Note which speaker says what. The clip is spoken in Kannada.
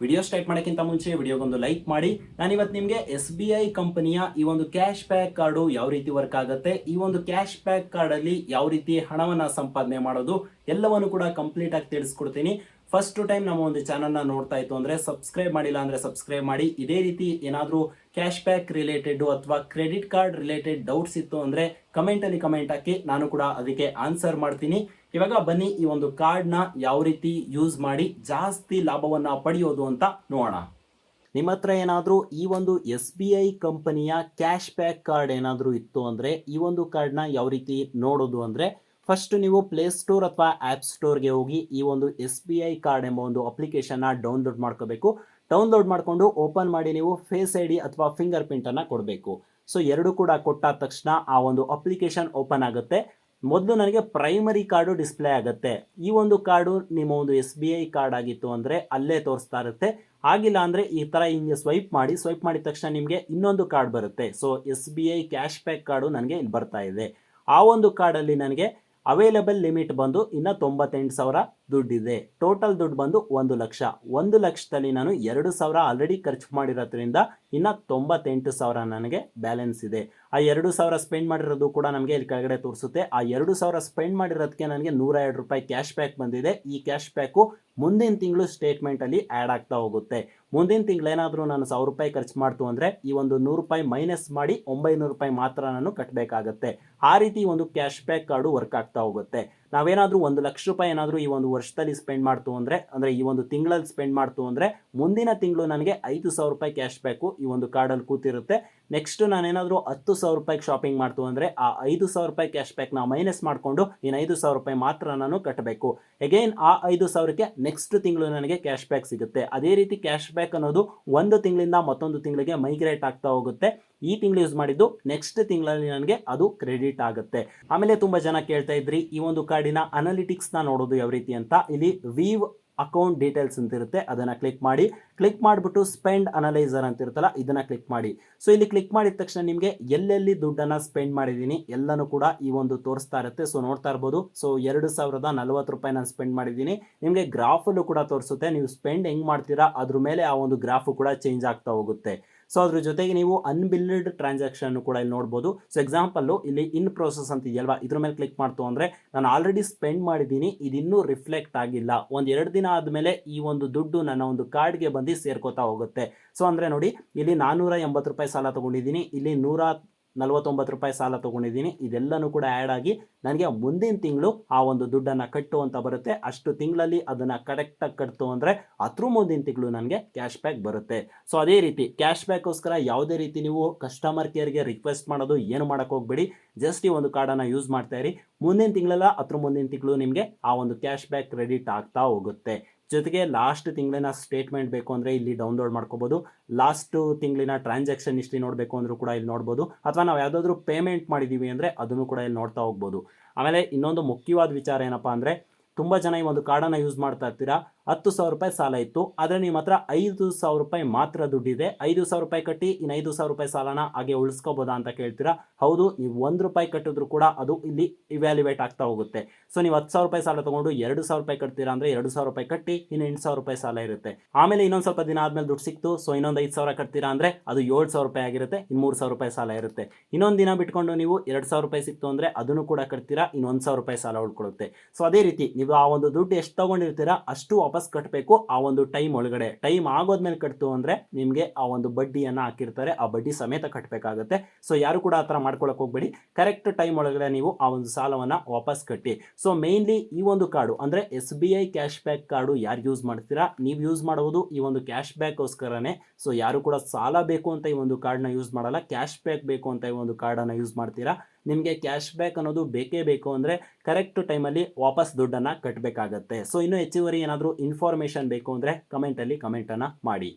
Speaker 1: ವಿಡಿಯೋ ಸ್ಟಾರ್ಟ್ ಮಾಡೋಕ್ಕಿಂತ ಮುಂಚೆ ವಿಡಿಯೋಗೊಂದು ಲೈಕ್ ಮಾಡಿ. ನಾನಿವತ್ತು ನಿಮಗೆ SBI ಕಂಪನಿಯ ಈ ಒಂದು ಕ್ಯಾಶ್ ಬ್ಯಾಕ್ ಕಾರ್ಡು ಯಾವ ರೀತಿ ವರ್ಕ್ ಆಗುತ್ತೆ, ಈ ಒಂದು ಕ್ಯಾಶ್ ಬ್ಯಾಕ್ ಕಾರ್ಡಲ್ಲಿ ಯಾವ ರೀತಿ ಹಣವನ್ನು ಸಂಪಾದನೆ ಮಾಡೋದು ಎಲ್ಲವನ್ನು ಕೂಡ ಕಂಪ್ಲೀಟ್ ಆಗಿ ತಿಳಿಸ್ಕೊಡ್ತೀನಿ. ಫಸ್ಟ್ ಟೈಮ್ ನಮ್ಮ ಒಂದು ಚಾನಲ್ನ ನೋಡ್ತಾ ಇತ್ತು ಅಂದರೆ ಸಬ್ಸ್ಕ್ರೈಬ್ ಮಾಡಿಲ್ಲ ಅಂದರೆ ಸಬ್ಸ್ಕ್ರೈಬ್ ಮಾಡಿ. ಇದೇ ರೀತಿ ಏನಾದರೂ ಕ್ಯಾಶ್ ಬ್ಯಾಕ್ ರಿಲೇಟೆಡ್ ಅಥವಾ ಕ್ರೆಡಿಟ್ ಕಾರ್ಡ್ ರಿಲೇಟೆಡ್ ಡೌಟ್ಸ್ ಇತ್ತು ಅಂದರೆ ಕಮೆಂಟಲ್ಲಿ ಕಮೆಂಟ್ ಹಾಕಿ, ನಾನು ಕೂಡ ಅದಕ್ಕೆ ಆನ್ಸರ್ ಮಾಡ್ತೀನಿ. ಇವಾಗ ಬನ್ನಿ ಈ ಒಂದು ಕಾರ್ಡ್ನ ಯಾವ ರೀತಿ ಯೂಸ್ ಮಾಡಿ ಜಾಸ್ತಿ ಲಾಭವನ್ನು ಪಡೆಯೋದು ಅಂತ ನೋಡೋಣ. ನಿಮ್ಮ ಹತ್ರ ಏನಾದರೂ ಈ ಒಂದು SBI ಕಂಪನಿಯ ಕ್ಯಾಶ್ ಬ್ಯಾಕ್ ಕಾರ್ಡ್ ಏನಾದರೂ ಇತ್ತು ಅಂದರೆ ಈ ಒಂದು ಕಾರ್ಡ್ನ ಯಾವ ರೀತಿ ನೋಡೋದು ಅಂದರೆ ಫಸ್ಟ್ ನೀವು ಪ್ಲೇಸ್ಟೋರ್ ಅಥವಾ ಆ್ಯಪ್ ಸ್ಟೋರ್ಗೆ ಹೋಗಿ ಈ ಒಂದು SBI ಕಾರ್ಡ್ ಎಂಬ ಒಂದು ಅಪ್ಲಿಕೇಶನ್ನ ಡೌನ್ಲೋಡ್ ಮಾಡ್ಕೋಬೇಕು. ಡೌನ್ಲೋಡ್ ಮಾಡಿಕೊಂಡು ಓಪನ್ ಮಾಡಿ ನೀವು ಫೇಸ್ ID ಅಥವಾ ಫಿಂಗರ್ ಪ್ರಿಂಟನ್ನು ಕೊಡಬೇಕು. ಸೊ ಎರಡು ಕೂಡ ಕೊಟ್ಟಾದ ತಕ್ಷಣ ಆ ಒಂದು ಅಪ್ಲಿಕೇಶನ್ ಓಪನ್ ಆಗುತ್ತೆ. ಮೊದಲು ನನಗೆ ಪ್ರೈಮರಿ ಕಾರ್ಡು ಡಿಸ್ಪ್ಲೇ ಆಗುತ್ತೆ. ಈ ಒಂದು ಕಾರ್ಡು ನಿಮ್ಮ ಒಂದು SBI ಕಾರ್ಡ್ ಆಗಿತ್ತು ಅಂದರೆ ಅಲ್ಲೇ ತೋರಿಸ್ತಾ ಇರುತ್ತೆ. ಆಗಿಲ್ಲ ಅಂದರೆ ಈ ಥರ ಹಿಂಗೆ ಸ್ವೈಪ್ ಮಾಡಿದ ತಕ್ಷಣ ನಿಮಗೆ ಇನ್ನೊಂದು ಕಾರ್ಡ್ ಬರುತ್ತೆ. So SBI cash back card ನನಗೆ ಇಲ್ಲಿ ಬರ್ತಾ ಇದೆ. ಆ ಒಂದು ಕಾರ್ಡಲ್ಲಿ ನನಗೆ ಅವೈಲೇಬಲ್ ಲಿಮಿಟ್ ಬಂದು ಇನ್ನು 98,000 ದುಡ್ಡಿದೆ. ಟೋಟಲ್ ದುಡ್ಡು ಬಂದು 1,00,000. 1,00,000ದಲ್ಲಿ ನಾನು 2,000 ಆಲ್ರೆಡಿ ಖರ್ಚು ಮಾಡಿರೋದ್ರಿಂದ ಇನ್ನು 98,000 ನನಗೆ ಬ್ಯಾಲೆನ್ಸ್ ಇದೆ. ಆ 2,000 ಸ್ಪೆಂಡ್ ಮಾಡಿರೋದು ಕೂಡ ನಮಗೆ ಇಲ್ಲಿ ಕೆಳಗಡೆ ತೋರಿಸುತ್ತೆ. ಆ 2,000 ಸ್ಪೆಂಡ್ ಮಾಡಿರೋದಕ್ಕೆ ನನಗೆ 102 ರೂಪಾಯಿ ಕ್ಯಾಶ್ ಬ್ಯಾಕ್ ಬಂದಿದೆ. ಈ ಕ್ಯಾಶ್ ಬ್ಯಾಕು ಮುಂದಿನ ತಿಂಗಳು ಸ್ಟೇಟ್ಮೆಂಟಲ್ಲಿ ಆ್ಯಡ್ ಆಗ್ತಾ ಹೋಗುತ್ತೆ. ಮುಂದಿನ ತಿಂಗಳು ಏನಾದರೂ ನಾನು 1,000 ರೂಪಾಯಿ ಖರ್ಚು ಮಾಡ್ತು ಅಂದರೆ ಈ ಒಂದು 100 ರೂಪಾಯಿ ಮೈನಸ್ ಮಾಡಿ 900 ರೂಪಾಯಿ ಮಾತ್ರ ನಾನು ಕಟ್ಟಬೇಕಾಗತ್ತೆ. ಆ ರೀತಿ ಒಂದು ಕ್ಯಾಶ್ ಬ್ಯಾಕ್ ಕಾರ್ಡು ವರ್ಕ್ ಆಗ್ತಾ ಹೋಗುತ್ತೆ. ನಾವೇನಾದರೂ 1,00,000 ರೂಪಾಯಿ ಏನಾದರೂ ಈ ಒಂದು ವರ್ಷದಲ್ಲಿ ಸ್ಪೆಂಡ್ ಮಾಡ್ತು ಅಂದರೆ ಈ ಒಂದು ತಿಂಗಳಲ್ಲಿ ಸ್ಪೆಂಡ್ ಮಾಡ್ತು ಅಂದರೆ ಮುಂದಿನ ತಿಂಗಳು ನನಗೆ 5,000 ರೂಪಾಯಿ ಕ್ಯಾಶ್ ಬ್ಯಾಕು ಈ ಒಂದು ಕಾರ್ಡಲ್ಲಿ ಕೂತಿರುತ್ತೆ. ನೆಕ್ಸ್ಟ್ ನಾನೇನಾದರೂ 10,000 ರೂಪಾಯಿಗೆ ಶಾಪಿಂಗ್ ಮಾಡ್ತು ಅಂದರೆ ಆ 5,000 ರೂಪಾಯಿ ಕ್ಯಾಶ್ ಬ್ಯಾಕ್ನ ಮೈನಸ್ ಮಾಡಿಕೊಂಡು ಇನ್ನು 5,000 ರೂಪಾಯಿ ಮಾತ್ರ ನಾನು ಕಟ್ಟಬೇಕು. ಅಗೈನ್ ಆ 5,000ಕ್ಕೆ ನೆಕ್ಸ್ಟ್ ತಿಂಗಳು ನನಗೆ ಕ್ಯಾಶ್ ಬ್ಯಾಕ್ ಸಿಗುತ್ತೆ. ಅದೇ ರೀತಿ ಕ್ಯಾಶ್ ಬ್ಯಾಕ್ ಅನ್ನೋದು ಒಂದು ತಿಂಗಳಿಂದ ಮತ್ತೊಂದು ತಿಂಗಳಿಗೆ ಮೈಗ್ರೇಟ್ ಆಗ್ತಾ ಹೋಗುತ್ತೆ. ಈ ತಿಂಗಳು ಯೂಸ್ ಮಾಡಿದ್ದು ನೆಕ್ಸ್ಟ್ ತಿಂಗಳಲ್ಲಿ ನನಗೆ ಅದು ಕ್ರೆಡಿಟ್ ಆಗುತ್ತೆ. ಆಮೇಲೆ ತುಂಬ ಜನ ಕೇಳ್ತಾ ಇದ್ರಿ ಈ ಒಂದು ಕಾರ್ಡಿನ ಅನಾಲಿಟಿಕ್ಸ್ನ ನೋಡೋದು ಯಾವ ರೀತಿ ಅಂತ. ಇಲ್ಲಿ ವೀವ್ ಅಕೌಂಟ್ ಡೀಟೇಲ್ಸ್ ಅಂತ ಇರುತ್ತೆ, ಅದನ್ನು ಕ್ಲಿಕ್ ಮಾಡಿಬಿಟ್ಟು ಸ್ಪೆಂಡ್ ಅನಲೈಸರ್ ಅಂತ ಇರುತ್ತಲ್ಲ ಇದನ್ನು ಕ್ಲಿಕ್ ಮಾಡಿ. ಸೊ ಇಲ್ಲಿ ಕ್ಲಿಕ್ ಮಾಡಿದ ತಕ್ಷಣ ನಿಮಗೆ ಎಲ್ಲೆಲ್ಲಿ ದುಡ್ಡನ್ನು ಸ್ಪೆಂಡ್ ಮಾಡಿದ್ದೀನಿ ಎಲ್ಲನೂ ಕೂಡ ಈ ಒಂದು ತೋರಿಸ್ತಾ ಇರುತ್ತೆ. ಸೊ ನೋಡ್ತಾ ಇರ್ಬೋದು. ಸೊ 2,040 ರೂಪಾಯಿ ನಾನು ಸ್ಪೆಂಡ್ ಮಾಡಿದ್ದೀನಿ. ನಿಮಗೆ ಗ್ರಾಫಲ್ಲೂ ಕೂಡ ತೋರಿಸುತ್ತೆ. ನೀವು ಸ್ಪೆಂಡ್ ಹೆಂಗೆ ಮಾಡ್ತೀರಾ ಅದ್ರ ಮೇಲೆ ಆ ಒಂದು ಗ್ರಾಫು ಕೂಡ ಚೇಂಜ್ ಆಗ್ತಾ ಹೋಗುತ್ತೆ. ಸೊ ಅದ್ರ ಜೊತೆಗೆ ನೀವು ಅನ್ಬಿಲ್ಡ್ ಟ್ರಾನ್ಸಾಕ್ಷನ್ ಕೂಡ ಇಲ್ಲಿ ನೋಡ್ಬೋದು. ಸೊ ಎಕ್ಸಾಂಪಲ್ಲು ಇಲ್ಲಿ ಇನ್ ಪ್ರೋಸೆಸ್ ಅಂತ ಇದೆಯಲ್ವಾ, ಇದ್ರ ಮೇಲೆ ಕ್ಲಿಕ್ ಮಾಡ್ತು ಅಂದರೆ ನಾನು ಆಲ್ರೆಡಿ ಸ್ಪೆಂಡ್ ಮಾಡಿದ್ದೀನಿ, ಇದಿನ್ನೂ ರಿಫ್ಲೆಕ್ಟ್ ಆಗಿಲ್ಲ. 1-2 ದಿನ ಆದಮೇಲೆ ಈ ಒಂದು ದುಡ್ಡು ನನ್ನ ಒಂದು ಕಾರ್ಡ್ಗೆ ಬಂದು ಸೇರ್ಕೋತಾ ಹೋಗುತ್ತೆ. ಸೊ ಅಂದರೆ ನೋಡಿ, ಇಲ್ಲಿ 480 ರೂಪಾಯಿ ಸಾಲ ತೊಗೊಂಡಿದ್ದೀನಿ, ಇಲ್ಲಿ 149 ರೂಪಾಯಿ ಸಾಲ ತೊಗೊಂಡಿದ್ದೀನಿ. ಇದೆಲ್ಲನೂ ಕೂಡ ಆ್ಯಡ್ ಆಗಿ ನನಗೆ ಮುಂದಿನ ತಿಂಗಳು ಆ ಒಂದು ದುಡ್ಡನ್ನು ಕಟ್ಟು ಅಂತ ಬರುತ್ತೆ. ಅಷ್ಟು ತಿಂಗಳಲ್ಲಿ ಅದನ್ನು ಕರೆಕ್ಟಾಗಿ ಕಟ್ತು ಅಂದರೆ ಅದ್ರ ಮುಂದಿನ ತಿಂಗಳು ನನಗೆ ಕ್ಯಾಶ್ ಬ್ಯಾಕ್ ಬರುತ್ತೆ. ಸೊ ಅದೇ ರೀತಿ ಕ್ಯಾಶ್ ಬ್ಯಾಕ್ಗೋಸ್ಕರ ಯಾವುದೇ ರೀತಿ ನೀವು ಕಸ್ಟಮರ್ ಕೇರ್ಗೆ ರಿಕ್ವೆಸ್ಟ್ ಮಾಡೋದು ಏನು ಮಾಡೋಕ್ಕೆ ಹೋಗಬೇಡಿ. ಜಸ್ಟ್ ಈ ಒಂದು ಕಾರ್ಡನ್ನು ಯೂಸ್ ಮಾಡ್ತಾ ಇರಿ. ಮುಂದಿನ ತಿಂಗಳೆಲ್ಲ ಅದ್ರ ಮುಂದಿನ ತಿಂಗಳು ನಿಮಗೆ ಆ ಒಂದು ಕ್ಯಾಶ್ ಬ್ಯಾಕ್ ಕ್ರೆಡಿಟ್ ಆಗ್ತಾ ಹೋಗುತ್ತೆ. ಜೊತೆಗೆ ಲಾಸ್ಟ್ ತಿಂಗಳಿನ ಸ್ಟೇಟ್ಮೆಂಟ್ ಬೇಕು ಅಂದರೆ ಇಲ್ಲಿ ಡೌನ್ಲೋಡ್ ಮಾಡ್ಕೋಬೋದು. ಲಾಸ್ಟ್ ತಿಂಗಳಿನ ಟ್ರಾನ್ಸಾಕ್ಷನ್ ಹಿಸ್ಟ್ರಿ ನೋಡಬೇಕು ಅಂದರೂ ಕೂಡ ಇಲ್ಲಿ ನೋಡ್ಬೋದು. ಅಥವಾ ನಾವು ಯಾವುದಾದ್ರೂ ಪೇಮೆಂಟ್ ಮಾಡಿದ್ದೀವಿ ಅಂದರೆ ಅದನ್ನು ಕೂಡ ಇಲ್ಲಿ ನೋಡ್ತಾ ಹೋಗ್ಬೋದು. ಆಮೇಲೆ ಇನ್ನೊಂದು ಮುಖ್ಯವಾದ ವಿಚಾರ ಏನಪ್ಪ ಅಂದರೆ, ತುಂಬ ಜನ ಈ ಒಂದು ಕಾರ್ಡನ್ನು ಯೂಸ್ ಮಾಡ್ತಾ ಇರ್ತೀರಾ. 10,000 ರೂಪಾಯಿ ಸಾಲ ಇತ್ತು, ಆದರೆ ನಿಮ್ಮ ಹತ್ರ 5,000 ರೂಪಾಯಿ ಮಾತ್ರ ದುಡ್ಡಿದೆ. 5,000 ರೂಪಾಯಿ ಕಟ್ಟಿ ಇನ್ನು 5,000 ರೂಪಾಯಿ ಸಾಲನ ಹಾಗೆ ಉಳಿಸ್ಕೋಬೋದಾ ಅಂತ ಕೇಳ್ತೀರಾ. ಹೌದು, ನೀವು 1 ರೂಪಾಯಿ ಕಟ್ಟಿದ್ರು ಕೂಡ ಅದು ಇಲ್ಲಿ ಇವ್ಯಾಲ್ಯುವೇಟ್ ಆಗ್ತಾ ಹೋಗುತ್ತೆ. ಸೊ ನೀವು 10,000 ರೂಪಾಯಿ ಸಾಲ ತೊಗೊಂಡು 2,000 ರೂಪಾಯಿ ಕಟ್ತೀರಾ ಅಂದರೆ 2,000 ರೂಪಾಯಿ ಕಟ್ಟಿ ಇನ್ನು 8,000 ರೂಪಾಯಿ ಸಾಲ ಇರುತ್ತೆ. ಆಮೇಲೆ ಇನ್ನೊಂದು ಸ್ವಲ್ಪ ದಿನ ಆದಮೇಲೆ ದುಡ್ಡು ಸಿಕ್ತು, ಸೊ ಇನ್ನೊಂದು 5,000 ಕಟ್ತೀರಾ ಅಂದರೆ ಅದು 7,000 ರೂಪಾಯಿ ಆಗಿರುತ್ತೆ. ಇನ್ನು 3,000 ರೂಪಾಯಿ ಸಾಲ ಇರುತ್ತೆ. ಇನ್ನೊಂದು ದಿನ ಬಿಟ್ಕೊಂಡು ನೀವು 2,000 ರೂಪಾಯಿ ಸಿಕ್ತು ಅಂದರೆ ಅದನ್ನು ಕೂಡ ಕಟ್ತೀರಾ, ಇನ್ನು 1,000 ರೂಪಾಯಿ ಸಾಲ ಉಳ್ಕೊಳ್ಳುತ್ತೆ. ಸೊ ಅದೇ ರೀತಿ ನೀವು ಆ ಒಂದು ದುಡ್ಡು ಎಷ್ಟು ತೊಗೊಂಡಿರ್ತೀರಾ ಅಷ್ಟು ವಾಪಸ್ ಕಟ್ಟಬೇಕು ಆ ಒಂದು ಟೈಮ್ ಒಳಗಡೆ. ಟೈಮ್ ಆಗೋದ್ಮೇಲೆ ಕಟ್ತು ಅಂದರೆ ನಿಮಗೆ ಆ ಒಂದು ಬಡ್ಡಿಯನ್ನು ಹಾಕಿರ್ತಾರೆ, ಆ ಬಡ್ಡಿ ಸಮೇತ ಕಟ್ಟಬೇಕಾಗುತ್ತೆ. ಸೊ ಯಾರು ಕೂಡ ಆ ಥರ ಮಾಡ್ಕೊಳಕ್ಕೆ ಹೋಗ್ಬೇಡಿ. ಕರೆಕ್ಟ್ ಟೈಮ್ ಒಳಗಡೆ ನೀವು ಆ ಒಂದು ಸಾಲವನ್ನು ವಾಪಸ್ ಕಟ್ಟಿ. ಸೊ ಮೇನ್ಲಿ ಈ ಒಂದು ಕಾರ್ಡು ಅಂದರೆ SBI ಕ್ಯಾಶ್ ಬ್ಯಾಕ್ ಕಾರ್ಡು ಯಾರು ಯೂಸ್ ಮಾಡ್ತೀರಾ, ನೀವು ಯೂಸ್ ಮಾಡುವುದು ಈ ಒಂದು ಕ್ಯಾಶ್ ಬ್ಯಾಕ್ಗೋಸ್ಕರನೇ. ಸೊ ಯಾರು ಕೂಡ ಸಾಲ ಬೇಕು ಅಂತ ಈ ಒಂದು ಕಾರ್ಡ್ನ ಯೂಸ್ ಮಾಡಲ್ಲ, ಕ್ಯಾಶ್ ಬ್ಯಾಕ್ ಬೇಕು ಅಂತ ಈ ಒಂದು ಕಾರ್ಡನ್ನು ಯೂಸ್ ಮಾಡ್ತೀರಾ. ನಿಮಗೆ ಕ್ಯಾಶ್ ಬ್ಯಾಕ್ ಅನ್ನೋದು ಬೇಕೇ ಬೇಕು ಅಂದರೆ ಕರೆಕ್ಟ್ ಟೈಮಲ್ಲಿ ವಾಪಸ್ ದುಡ್ಡನ್ನು ಕಟ್ಟಬೇಕಾಗತ್ತೆ. ಸೊ ಇನ್ನೂ ಹೆಚ್ಚುವರಿ ಏನಾದರೂ ಇನ್ಫಾರ್ಮೇಷನ್ ಬೇಕು ಅಂದರೆ ಕಮೆಂಟಲ್ಲಿ ಕಮೆಂಟನ್ನು ಮಾಡಿ.